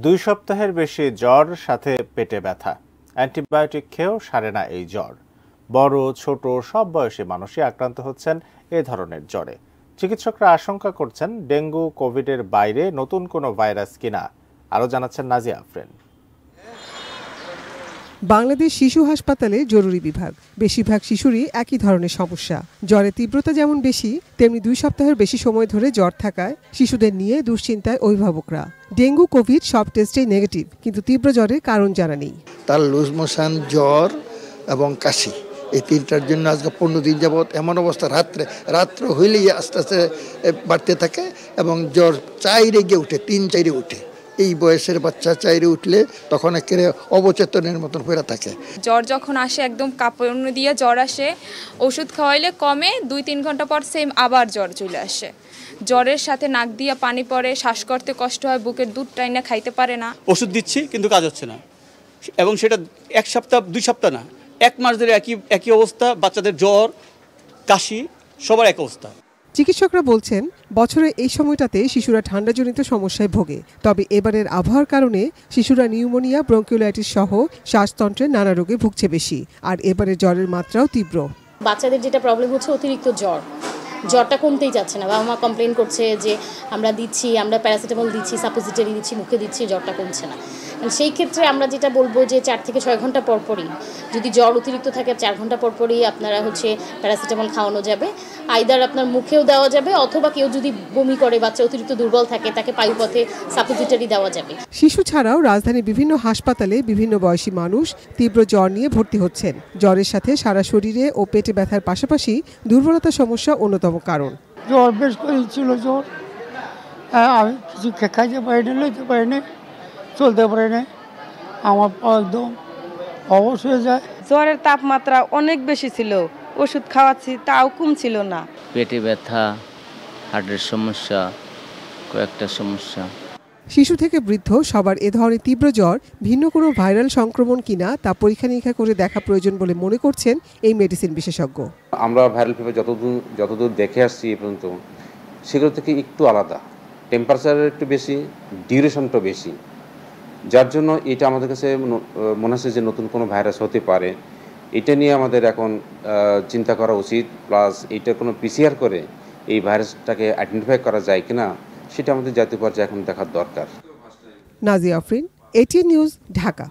2 সপ্তাহের বেশি জ্বর সাথে পেটে ব্যথা। অ্যান্টিবায়োটিক খেয়েও সারে না এই জ্বর। বড় ছোট সব বয়সী মানুষই আক্রান্ত হচ্ছেন এ ধরনের জ্বরে। চিকিৎসকরা আশঙ্কা করছেন ডেঙ্গু কোভিডের বাইরে নতুন কোনো ভাইরাস কিনা। আরও জানাচ্ছেন নাজিয়া আফরিন। বাংলাদেশ শিশু হাসপাতালে জরুরি বিভাগ। বেশিরভাগ শিশুরই একই ধরনের সমস্যা। জ্বরের তীব্রতা যেমন বেশি, তেমনি 2 সপ্তাহের বেশি সময় ধরে জ্বর থাকায় শিশুদের নিয়ে দুশ্চিন্তায় অভিভাবকরা। ডেঙ্গু কোভিড সব টেস্টেই নেগেটিভ, কিন্তু তীব্র জ্বরের কারণ জানা নেই। তার লুজ মোশন, জ্বর এবং কাশি, এই তিনটার জন্য আজকে 15 দিন যাবৎ এমন অবস্থা, রাত্র হইলেই আস্তে আস্তে বাড়তে থাকে এবং জ্বর 4 গিয়ে উঠে, 3-4 উঠে। এই বয়সের বাচ্চা 4 উঠলে তখন একেবারে অবচেতনের মতন হয়ে থাকে। জ্বর যখন আসে একদম কাঁপুনি দিয়ে জ্বর আসে, ওষুধ খাওয়াইলে কমে, 2-3 ঘন্টা পর সেম আবার জ্বর চলে আসে। জ্বরের সাথে নাক দিয়ে পানি পড়ে, শ্বাস করতে কষ্ট হয়, বুকের দুধ টাইনা খাইতে পারে না। ওষুধ দিচ্ছি কিন্তু কাজ হচ্ছে না, এবং সেটা 1 সপ্তাহ 2 সপ্তাহ না, 1 মাস ধরে একই অবস্থা। বাচ্চাদের জ্বর কাশি সবার এক অবস্থা। চিকিৎসকরা বলছেন বছরের এই সময়টাতে শিশুরা ঠান্ডাজনিত সমস্যায় ভোগে। তবে এবারের আবহাওয়ার কারণে শিশুরা নিউমোনিয়া, ব্রঙ্কিওলাইটিস সহ শ্বাসতন্ত্রের নানা রোগে ভুগছে বেশি। আর এবারের জ্বরের মাত্রাও তীব্র। বাচ্চাদের যেটা প্রবলেম হচ্ছে অতিরিক্ত জ্বরটা কমতেই যাচ্ছে না। বাবা মা কমপ্লেন করছে যে আমরা প্যারাসিটামল দিচ্ছি, সাপোজিটরি দিচ্ছি, মুখে দিচ্ছি, জ্বরটা কমছে না। সেই ক্ষেত্রে আমরা যেটা বলবো যে 4 থেকে 6 ঘন্টা পরপরই, যদি জ্বর অতিরিক্ত থাকে 4 ঘন্টা পরপরই আপনারা প্যারাসিটামল খাওয়ানো যাবে। আইদার আপনার মুখেও দেওয়া যাবে, অথবা কেউ যদি বমি করে, বাচ্চা অতিরিক্ত দুর্বল থাকে, তাকে পায়ুপথে সাপোজিটরি দেওয়া যাবে। শিশু ছাড়াও রাজধানীর বিভিন্ন হাসপাতালে বিভিন্ন বয়সী মানুষ তীব্র জ্বর নিয়ে ভর্তি হচ্ছেন। জ্বরের সাথে সারা শরীরে ও পেটে ব্যথার পাশাপাশি দুর্বলতার সমস্যা অন্যতম কারণ। জ্বর বেশ করেছিল, জ্বর আমি কিছু খাইতে পারি না, লইতে পারি না, চলতে পারি না, আমার একদম অবশ হয়ে যায়। জ্বরের তাপমাত্রা অনেক বেশি ছিল, ওষুধ খাওয়াচ্ছি তাও কমছিল না। পেটে ব্যথা, হার্টের সমস্যা, কয়েকটা সমস্যা। শিশু থেকে বৃদ্ধ সবার এ ধরনের তীব্র জ্বর ভিন্ন কোনো ভাইরাল সংক্রমণ কিনা তা পরীক্ষা নিরীক্ষা করে দেখা প্রয়োজন বলে মনে করছেন এই মেডিসিন বিশেষজ্ঞ। আমরা ভাইরাল ফিভার যতদূর দেখে আসছি এ পর্যন্ত, সেগুলো থেকে একটু আলাদা। টেম্পারেচার একটু বেশি, ডিউরেশনটা বেশি, যার জন্য এটা আমাদের কাছে মনে হচ্ছে যে নতুন কোনো ভাইরাস হতে পারে। এটা নিয়ে আমাদের এখন চিন্তা করা উচিত। প্লাস এটা কোনো পিসিআর করে এই ভাইরাসটাকে আইডেন্টিফাই করা যায় কিনা, সেটা আমাদের জাতীয় পর্যায়ে এখন দেখার দরকার। Nazia Afrin, ATN news, Dhaka.